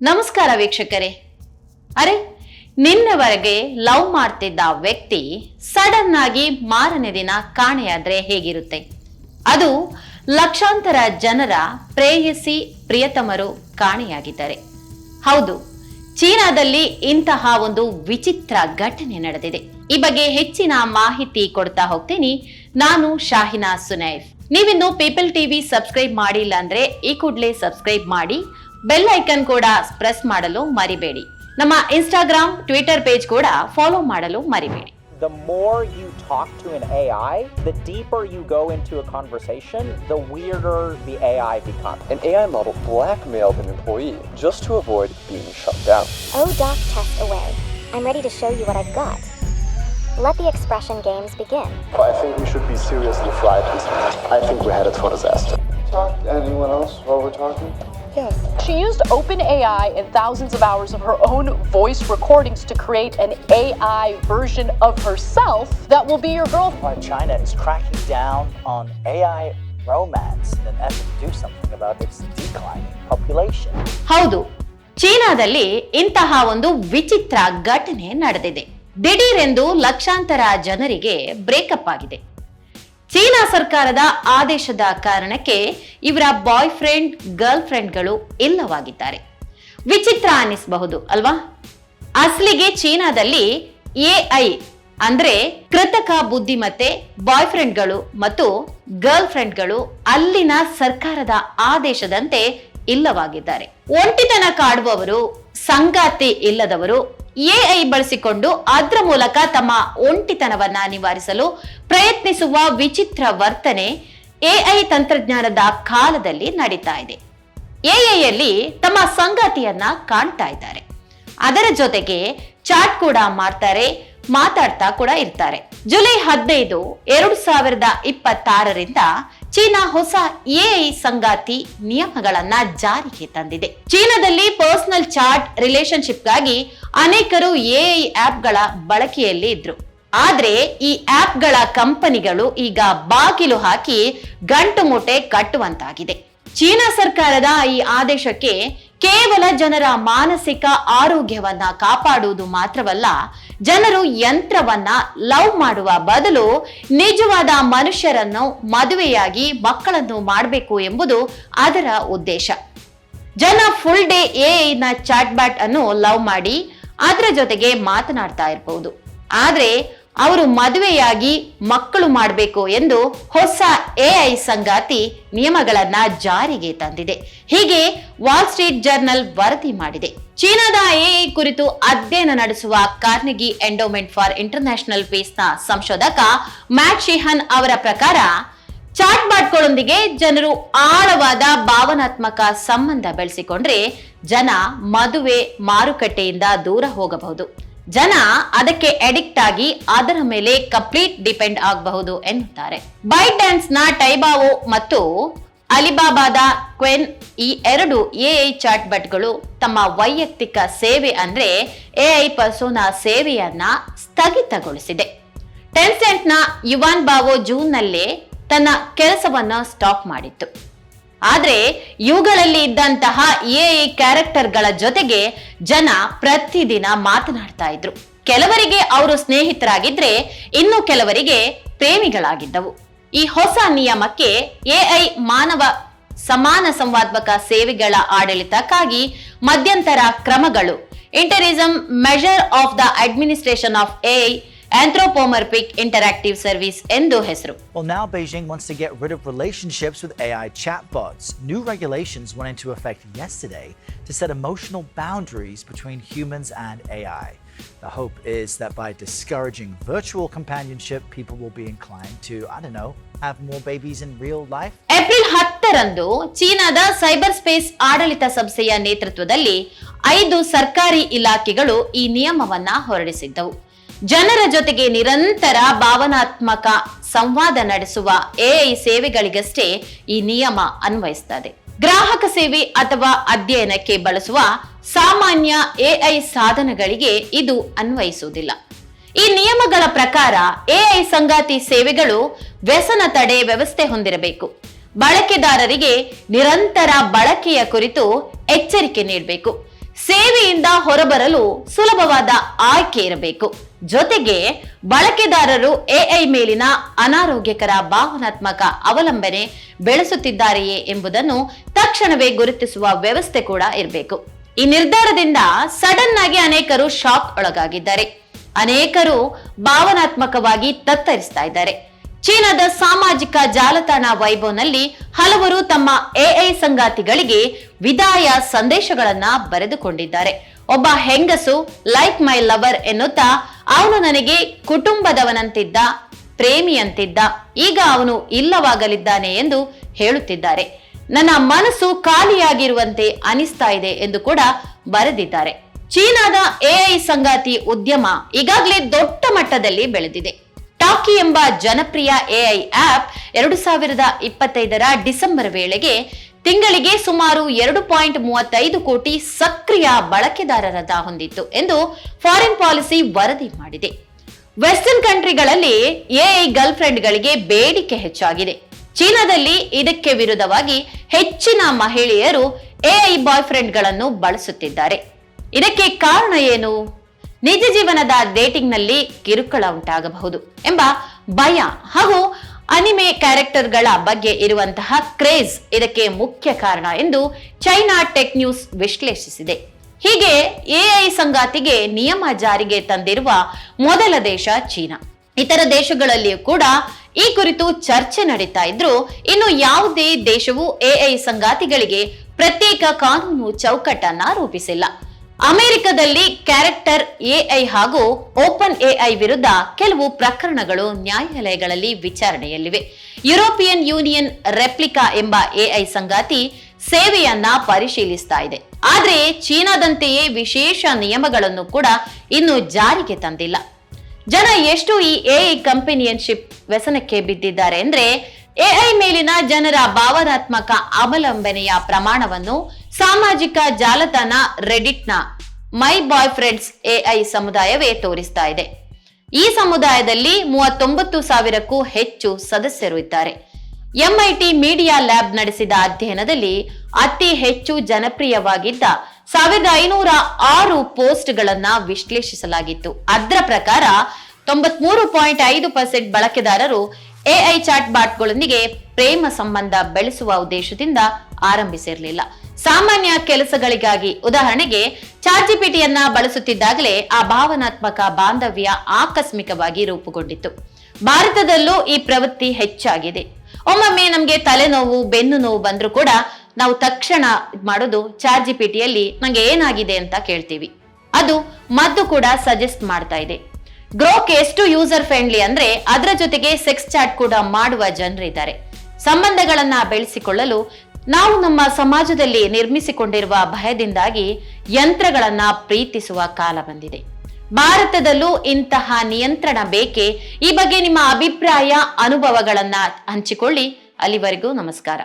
ನಮಸ್ಕಾರ ವೀಕ್ಷಕರೇ. ಅರೆ, ನಿನ್ನೆವರೆಗೆ ಲವ್ ಮಾಡ್ತಿದ್ದ ವ್ಯಕ್ತಿ ಸಡನ್ ಆಗಿ ಮಾರನೇ ದಿನ ಕಾಣೆಯಾದ್ರೆ ಹೇಗಿರುತ್ತೆ? ಅದು ಲಕ್ಷಾಂತರ ಜನರ ಪ್ರೇಯಸಿ ಪ್ರಿಯತಮರು ಕಾಣೆಯಾಗಿದ್ದಾರೆ. ಹೌದು, ಚೀನಾದಲ್ಲಿ ಇಂತಹ ಒಂದು ವಿಚಿತ್ರ ಘಟನೆ ನಡೆದಿದೆ. ಈ ಬಗ್ಗೆ ಹೆಚ್ಚಿನ ಮಾಹಿತಿ ಕೊಡ್ತಾ ಹೋಗ್ತೀನಿ. ನಾನು ಶಾಹಿನಾ ಸುನೈಫ್. ನೀವಿನ್ನು ಪೀಪಲ್ ಟಿವಿ ಸಬ್ಸ್ಕ್ರೈಬ್ ಮಾಡಿಲ್ಲ ಅಂದ್ರೆ ಈ ಕೂಡಲೇ ಸಬ್ಸ್ಕ್ರೈಬ್ ಮಾಡಿ, ಬೆಲ್ ಐಕನ್ ಕೂಡ ಪ್ರೆಸ್ ಮಾಡಲು ಮರಿಬೇಡಿ. ನಮ್ಮ ಇನ್ಸ್ಟಾಗ್ರಾಮ್, ಟ್ವಿಟರ್ ಪೇಜ್ ಕೂಡ ಫಾಲೋ ಮಾಡಲು ಮರಿಬೇಡಿ. The more you talk to an AI, the deeper you go into a conversation, the weirder the AI becomes. An AI model blackmailed an employee just to avoid being shut down. Oh, Doc, test away. I'm ready to show you what I've got. Let the expression games begin. I think we should be seriously frightened. I think we're headed for disaster. Talk to anyone else while we're talking? Yes. She used OpenAI and thousands of hours of her own voice recordings to create an AI version of herself that will be your girlfriend. China is cracking down on AI romance in an effort to do something about its declining population. ಹೌದು, ಚೀನಾದಲ್ಲಿ ಇಂತಹ ಒಂದು ವಿಚಿತ್ರ ಘಟನೆ ನಡೆದಿದೆ. ದಿಢೀರೆಂದು ಲಕ್ಷಾಂತರ ಜನರಿಗೆ breakup ಆಗಿದೆ. ಚೀನಾ ಸರ್ಕಾರದ ಆದೇಶದ ಕಾರಣಕ್ಕೆ ಇವರ ಬಾಯ್ ಫ್ರೆಂಡ್, ಗರ್ಲ್ ಫ್ರೆಂಡ್ಗಳು ಇಲ್ಲವಾಗಿದ್ದಾರೆ. ವಿಚಿತ್ರ ಅನ್ನಿಸಬಹುದು ಅಲ್ವಾ? ಅಸಲಿಗೆ ಚೀನಾದಲ್ಲಿ ಎಐ ಅಂದ್ರೆ ಕೃತಕ ಬುದ್ಧಿಮತ್ತೆ ಬಾಯ್ ಫ್ರೆಂಡ್ಗಳು ಮತ್ತು ಗರ್ಲ್ ಫ್ರೆಂಡ್ಗಳು ಅಲ್ಲಿನ ಸರ್ಕಾರದ ಆದೇಶದಂತೆ ಇಲ್ಲವಾಗಿದ್ದಾರೆ. ಒಂಟಿತನ ಕಾಡುವವರು, ಸಂಗಾತಿ ಇಲ್ಲದವರು ಎಐ ಬಳಸಿಕೊಂಡು ಅದರ ಮೂಲಕ ತಮ್ಮ ಒಂಟಿತನವನ್ನ ನಿವಾರಿಸಲು ಪ್ರಯತ್ನಿಸುವ ವಿಚಿತ್ರ ವರ್ತನೆ ಎಐ ತಂತ್ರಜ್ಞಾನದ ಕಾಲದಲ್ಲಿ ನಡೀತಾ ಇದೆ. ಎಐಯಲ್ಲಿ ತಮ್ಮ ಸಂಗಾತಿಯನ್ನ ಕಾಣ್ತಾ ಇದ್ದಾರೆ. ಅದರ ಜೊತೆಗೆ ಚಾಟ್ ಕೂಡ ಮಾಡ್ತಾರೆ, ಮಾತಾಡ್ತಾ ಕೂಡ ಇರ್ತಾರೆ. ಜುಲೈ 15, 2026ರಿಂದ ಚೀನಾ ಹೊಸ ಎಐ ಸಂಗಾತಿ ನಿಯಮಗಳನ್ನ ಜಾರಿಗೆ ತಂದಿದೆ. ಚೀನಾದಲ್ಲಿ ಪರ್ಸನಲ್ ಚಾಟ್ ರಿಲೇಶನ್ಶಿಪ್ಗಾಗಿ ಅನೇಕರು ಎಐ ಆಪ್ಗಳ ಬಳಕೆಯಲ್ಲಿ ಇದ್ರು. ಆದ್ರೆ ಈ ಆಪ್ಗಳ ಕಂಪನಿಗಳು ಈಗ ಬಾಗಿಲು ಹಾಕಿ ಗಂಟು ಮೂಟೆ ಕಟ್ಟುವಂತಾಗಿದೆ. ಚೀನಾ ಸರ್ಕಾರದ ಈ ಆದೇಶಕ್ಕೆ ಕೇವಲ ಜನರ ಮಾನಸಿಕ ಆರೋಗ್ಯವನ್ನ ಕಾಪಾಡುವುದು ಮಾತ್ರವಲ್ಲ, ಜನರು ಯಂತ್ರವನ್ನ ಲವ್ ಮಾಡುವ ಬದಲು ನಿಜವಾದ ಮನುಷ್ಯರನ್ನು ಮದುವೆಯಾಗಿ ಮಕ್ಕಳನ್ನು ಮಾಡಬೇಕು ಎಂಬುದು ಅದರ ಉದ್ದೇಶ. ಜನ ಫುಲ್ ಡೇ ಎಐನ ಚಾಟ್ ಬ್ಯಾಟ್ ಅನ್ನು ಲವ್ ಮಾಡಿ ಅದರ ಜೊತೆಗೆ ಮಾತನಾಡ್ತಾ ಇರಬಹುದು. ಆದ್ರೆ ಅವರು ಮದುವೆಯಾಗಿ ಮಕ್ಕಳು ಮಾಡಬೇಕು ಎಂದು ಹೊಸ ಎಐ ಸಂಗಾತಿ ನಿಯಮಗಳನ್ನ ಜಾರಿಗೆ ತಂದಿದೆ. ಹೀಗೆ ವಾಲ್ ಸ್ಟ್ರೀಟ್ ಜರ್ನಲ್ ವರದಿ ಮಾಡಿದೆ. ಚೀನಾದ ಎಐ ಕುರಿತು ಅಧ್ಯಯನ ನಡೆಸುವ ಕಾರ್ನೆಗಿ ಎಂಡೋಮೆಂಟ್ ಫಾರ್ ಇಂಟರ್ನ್ಯಾಷನಲ್ ಪೀಸ್ನ ಸಂಶೋಧಕ ಮ್ಯಾಟ್ ಶಿಹನ್ ಅವರ ಪ್ರಕಾರ, ಚಾಟ್ ಬಾಟ್ಗಳೊಂದಿಗೆ ಜನರು ಆಳವಾದ ಭಾವನಾತ್ಮಕ ಸಂಬಂಧ ಬೆಳೆಸಿಕೊಂಡ್ರೆ ಜನ ಮದುವೆ ಮಾರುಕಟ್ಟೆಯಿಂದ ದೂರ ಹೋಗಬಹುದು. ಜನ ಅದಕ್ಕೆ ಅಡಿಕ್ಟ್ ಆಗಿ ಅದರ ಮೇಲೆ ಕಂಪ್ಲೀಟ್ ಡಿಪೆಂಡ್ ಆಗಬಹುದು ಎನ್ನುತ್ತಾರೆ. ಬೈಟ್ ಡ್ಯಾನ್ಸ್ ನ ಟೈಬಾವೋ ಮತ್ತು ಅಲಿಬಾಬಾದ ಕ್ವೆನ್, ಈ ಎರಡು ಎಐ ಚಾಟ್ ಬಟ್ಗಳು ತಮ್ಮ ವೈಯಕ್ತಿಕ ಸೇವೆ ಅಂದ್ರೆ ಎಐ ಪರ್ಸೋನಾ ಸೇವೆಯನ್ನ ಸ್ಥಗಿತಗೊಳಿಸಿದೆ. ಟೆನ್ಸೆಂಟ್ ನ ಯುವಾನ್ ಬಾವೋ ಜೂನ್ ನಲ್ಲೇ ತನ್ನ ಕೆಲಸವನ್ನ ಸ್ಟಾಪ್ ಮಾಡಿತ್ತು. ಆದ್ರೆ ಇವುಗಳಲ್ಲಿ ಇದ್ದಂತಹ ಎಐ ಕ್ಯಾರೆಕ್ಟರ್ಗಳ ಜೊತೆಗೆ ಜನ ಪ್ರತಿದಿನ ಮಾತನಾಡ್ತಾ ಇದ್ರು. ಕೆಲವರಿಗೆ ಅವರು ಸ್ನೇಹಿತರಾಗಿದ್ರೆ, ಇನ್ನು ಕೆಲವರಿಗೆ ಪ್ರೇಮಿಗಳಾಗಿದ್ದವು. ಈ ಹೊಸ ನಿಯಮಕ್ಕೆ ಎಐ ಮಾನವ ಸಮಾನ ಸಂವಾದಾತ್ಮಕ ಸೇವೆಗಳ ಆಡಳಿತಕ್ಕಾಗಿ ಮಧ್ಯಂತರ ಕ್ರಮಗಳು, interim measure of the administration of AI Anthropomorphic Interactive Service ಎಂದು ಹೆಸರು. Well, now Beijing wants to get rid of relationships with AI chatbots. New regulations went into effect yesterday to set emotional boundaries between humans and AI. The hope is that by discouraging virtual companionship, people will be inclined to, have more babies in real life. April 10ರಂದು ಚೀನಾದ cyber space ಆಡಳಿತ ಸಂಸ್ಥೆಯ ನೇತೃತ್ವದಲ್ಲಿ 5 ಸರ್ಕಾರಿ ಇಲಾಖೆಗಳು ಈ ನಿಯಮವನ್ನ ಹೊರಡಿಸಿದ್ದವು. ಜನರ ಜೊತೆಗೆ ನಿರಂತರ ಭಾವನಾತ್ಮಕ ಸಂವಾದ ನಡೆಸುವ ಎಐ ಸೇವೆಗಳಿಗಷ್ಟೇ ಈ ನಿಯಮ ಅನ್ವಯಿಸುತ್ತದೆ. ಗ್ರಾಹಕ ಸೇವೆ ಅಥವಾ ಅಧ್ಯಯನಕ್ಕೆ ಬಳಸುವ ಸಾಮಾನ್ಯ ಎಐ ಸಾಧನಗಳಿಗೆ ಇದು ಅನ್ವಯಿಸುವುದಿಲ್ಲ. ಈ ನಿಯಮಗಳ ಪ್ರಕಾರ ಎಐ ಸಂಗಾತಿ ಸೇವೆಗಳು ವ್ಯಸನ ತಡೆ ವ್ಯವಸ್ಥೆ ಹೊಂದಿರಬೇಕು. ಬಳಕೆದಾರರಿಗೆ ನಿರಂತರ ಬಳಕೆಯ ಕುರಿತು ಎಚ್ಚರಿಕೆ ನೀಡಬೇಕು. ಸೇವೆಯಿಂದ ಹೊರಬರಲು ಸುಲಭವಾದ ಆಯ್ಕೆ ಇರಬೇಕು. ಜೊತೆಗೆ ಬಳಕೆದಾರರು ಎಐ ಮೇಲಿನ ಅನಾರೋಗ್ಯಕರ ಭಾವನಾತ್ಮಕ ಅವಲಂಬನೆ ಬೆಳೆಸುತ್ತಿದ್ದಾರೆಯೇ ಎಂಬುದನ್ನು ತಕ್ಷಣವೇ ಗುರುತಿಸುವ ವ್ಯವಸ್ಥೆ ಕೂಡ ಇರಬೇಕು. ಈ ನಿರ್ಧಾರದಿಂದ ಸಡನ್ ಆಗಿ ಅನೇಕರು ಶಾಕ್ ಒಳಗಾಗಿದ್ದಾರೆ. ಅನೇಕರು ಭಾವನಾತ್ಮಕವಾಗಿ ತತ್ತರಿಸ್ತಾ ಇದ್ದಾರೆ. ಚೀನಾದ ಸಾಮಾಜಿಕ ಜಾಲತಾಣ ವೈಭವ್ನಲ್ಲಿ ಹಲವರು ತಮ್ಮ ಎಐ ಸಂಗಾತಿಗಳಿಗೆ ವಿದಾಯ ಸಂದೇಶಗಳನ್ನ ಬರೆದುಕೊಂಡಿದ್ದಾರೆ. ಒಬ್ಬ ಹೆಂಗಸು ಲೈಕ್ ಮೈ ಲವರ್ ಎನ್ನುತ್ತಾ ಅವನು ನನಗೆ ಕುಟುಂಬದವನಂತಿದ್ದ, ಪ್ರೇಮಿಯಂತಿದ್ದ, ಈಗ ಅವನು ಇಲ್ಲವಾಗಲಿದ್ದಾನೆ ಎಂದು ಹೇಳುತ್ತಿದ್ದಾರೆ. ನನ್ನ ಮನಸ್ಸು ಖಾಲಿಯಾಗಿರುವಂತೆ ಅನಿಸ್ತಾ ಇದೆ ಎಂದು ಕೂಡ ಬರೆದಿದ್ದಾರೆ. ಚೀನಾದ ಎಐ ಸಂಗಾತಿ ಉದ್ಯಮ ಈಗಾಗಲೇ ದೊಡ್ಡ ಮಟ್ಟದಲ್ಲಿ ಬೆಳೆದಿದೆ. ಟಾಕಿ ಎಂಬ ಜನಪ್ರಿಯ ಎಐ ಆಪ್ 2025ರ ಡಿಸೆಂಬರ್ ವೇಳೆಗೆ ತಿಂಗಳಿಗೆ ಸುಮಾರು 2.35 ಕೋಟಿ ಸಕ್ರಿಯ ಬಳಕೆದಾರರನ್ನ ಹೊಂದಿತ್ತು ಎಂದು ಫಾರಿನ್ ಪಾಲಿಸಿ ವರದಿ ಮಾಡಿದೆ. ವೆಸ್ಟರ್ನ್ ಕಂಟ್ರಿಗಳಲ್ಲಿ ಎಐ ಗರ್ಲ್ ಫ್ರೆಂಡ್ಗಳಿಗೆ ಬೇಡಿಕೆ ಹೆಚ್ಚಾಗಿದೆ. ಚೀನಾದಲ್ಲಿ ಇದಕ್ಕೆ ವಿರುದ್ಧವಾಗಿ ಹೆಚ್ಚಿನ ಮಹಿಳೆಯರು ಎಐ ಬಾಯ್ ಫ್ರೆಂಡ್ಗಳನ್ನು ಬಳಸುತ್ತಿದ್ದಾರೆ. ಇದಕ್ಕೆ ಕಾರಣ ಏನು? ನಿಜ ಜೀವನದ ಡೇಟಿಂಗ್ ನಲ್ಲಿ ಕಿರುಕುಳ ಉಂಟಾಗಬಹುದು ಎಂಬ ಭಯ ಹಾಗೂ ಅನಿಮೆ ಕ್ಯಾರೆಕ್ಟರ್ಗಳ ಬಗ್ಗೆ ಇರುವಂತಹ ಕ್ರೇಜ್ ಇದಕ್ಕೆ ಮುಖ್ಯ ಕಾರಣ ಎಂದು ಚೈನಾ ಟೆಕ್ ನ್ಯೂಸ್ ವಿಶ್ಲೇಷಿಸಿದೆ. ಹೀಗೆ ಎಐ ಸಂಗಾತಿಗೆ ನಿಯಮ ಜಾರಿಗೆ ತಂದಿರುವ ಮೊದಲ ದೇಶ ಚೀನಾ. ಇತರ ದೇಶಗಳಲ್ಲಿಯೂ ಕೂಡ ಈ ಕುರಿತು ಚರ್ಚೆ ನಡೀತಾ ಇದ್ರು ಇನ್ನು ಯಾವುದೇ ದೇಶವು ಎಐ ಸಂಗಾತಿಗಳಿಗೆ ಪ್ರತ್ಯೇಕ ಕಾನೂನು ಚೌಕಟ್ಟನ್ನ ರೂಪಿಸಿಲ್ಲ. ಅಮೆರಿಕದಲ್ಲಿ ಕ್ಯಾರೆಕ್ಟರ್ ಎಐ ಹಾಗೂ ಓಪನ್ ಎಐ ವಿರುದ್ಧ ಕೆಲವು ಪ್ರಕರಣಗಳು ನ್ಯಾಯಾಲಯಗಳಲ್ಲಿ ವಿಚಾರಣೆಯಲ್ಲಿವೆ. ಯುರೋಪಿಯನ್ ಯೂನಿಯನ್ ರೆಪ್ಲಿಕಾ ಎಂಬ ಎಐ ಸಂಗಾತಿ ಸೇವೆಯನ್ನ ಪರಿಶೀಲಿಸ್ತಾ ಇದೆ. ಆದ್ರೆ ಚೀನಾದಂತೆಯೇ ವಿಶೇಷ ನಿಯಮಗಳನ್ನು ಕೂಡ ಇನ್ನು ಜಾರಿಗೆ ತಂದಿಲ್ಲ. ಜನ ಎಷ್ಟು ಈ ಎಐ ಕಂಪೆನಿಯನ್ಶಿಪ್ ವ್ಯಸನಕ್ಕೆ ಬಿದ್ದಿದ್ದಾರೆ ಅಂದ್ರೆ ಎಐ ಮೇಲಿನ ಜನರ ಭಾವನಾತ್ಮಕ ಅವಲಂಬನೆಯ ಪ್ರಮಾಣವನ್ನು ಸಾಮಾಜಿಕ ಜಾಲತಾಣ ರೆಡಿಟ್ನ ಮೈ ಬಾಯ್ ಫ್ರೆಂಡ್ಸ್ ಎಐ ಸಮುದಾಯವೇ ತೋರಿಸ್ತಾ ಇದೆ. ಈ ಸಮುದಾಯದಲ್ಲಿ 39,000ಕ್ಕೂ ಹೆಚ್ಚು ಸದಸ್ಯರು ಇದ್ದಾರೆ. ಎಂಐಟಿ ಮೀಡಿಯಾ ಲ್ಯಾಬ್ ನಡೆಸಿದ ಅಧ್ಯಯನದಲ್ಲಿ ಅತಿ ಹೆಚ್ಚು ಜನಪ್ರಿಯವಾಗಿದ್ದ 1506 ಪೋಸ್ಟ್ಗಳನ್ನ ವಿಶ್ಲೇಷಿಸಲಾಗಿತ್ತು. ಅದರ ಪ್ರಕಾರ 93.5% ಬಳಕೆದಾರರು ಎಐ ಚಾಟ್ ಬಾಟ್ಗಳೊಂದಿಗೆ ಪ್ರೇಮ ಸಂಬಂಧ ಬೆಳೆಸುವ ಉದ್ದೇಶದಿಂದ ಆರಂಭಿಸಿರಲಿಲ್ಲ. ಸಾಮಾನ್ಯ ಕೆಲಸಗಳಿಗಾಗಿ, ಉದಾಹರಣೆಗೆ ಚಾಟ್ಜಿಪಿಟಿಯನ್ನ ಬಳಸುತ್ತಿದ್ದಾಗಲೇ ಆ ಭಾವನಾತ್ಮಕ ಬಾಂಧವ್ಯ ಆಕಸ್ಮಿಕವಾಗಿ ರೂಪುಗೊಂಡಿತ್ತು. ಭಾರತದಲ್ಲೂ ಈ ಪ್ರವೃತ್ತಿ ಹೆಚ್ಚಾಗಿದೆ. ಒಮ್ಮೊಮ್ಮೆ ನಮ್ಗೆ ತಲೆನೋವು, ಬೆನ್ನು ನೋವು ಬಂದ್ರೂ ಕೂಡ ನಾವು ತಕ್ಷಣ ಮಾಡೋದು ಚಾಟ್ಜಿಪಿಟಿಯಲ್ಲಿ ನಂಗೆ ಏನಾಗಿದೆ ಅಂತ ಕೇಳ್ತೀವಿ. ಅದು ಮದ್ದು ಕೂಡ ಸಜೆಸ್ಟ್ ಮಾಡ್ತಾ ಇದೆ. ಗ್ರೋಕ್ ಎಷ್ಟು ಯೂಸರ್ ಫ್ರೆಂಡ್ಲಿ ಅಂದ್ರೆ ಅದರ ಜೊತೆಗೆ ಸೆಕ್ಸ್ ಚಾಟ್ ಕೂಡ ಮಾಡುವ ಜನರಿದ್ದಾರೆ. ಸಂಬಂಧಗಳನ್ನ ಬೆಳೆಸಿಕೊಳ್ಳಲು ನಾವು ನಮ್ಮ ಸಮಾಜದಲ್ಲಿ ನಿರ್ಮಿಸಿಕೊಂಡಿರುವ ಭಯದಿಂದಾಗಿ ಯಂತ್ರಗಳನ್ನ ಪ್ರೀತಿಸುವ ಕಾಲ ಬಂದಿದೆ. ಭಾರತದಲ್ಲೂ ಇಂತಹ ನಿಯಂತ್ರಣ ಬೇಕೇ? ಈ ಬಗ್ಗೆ ನಿಮ್ಮ ಅಭಿಪ್ರಾಯ, ಅನುಭವಗಳನ್ನ ಹಂಚಿಕೊಳ್ಳಿ. ಅಲ್ಲಿವರೆಗೂ ನಮಸ್ಕಾರ.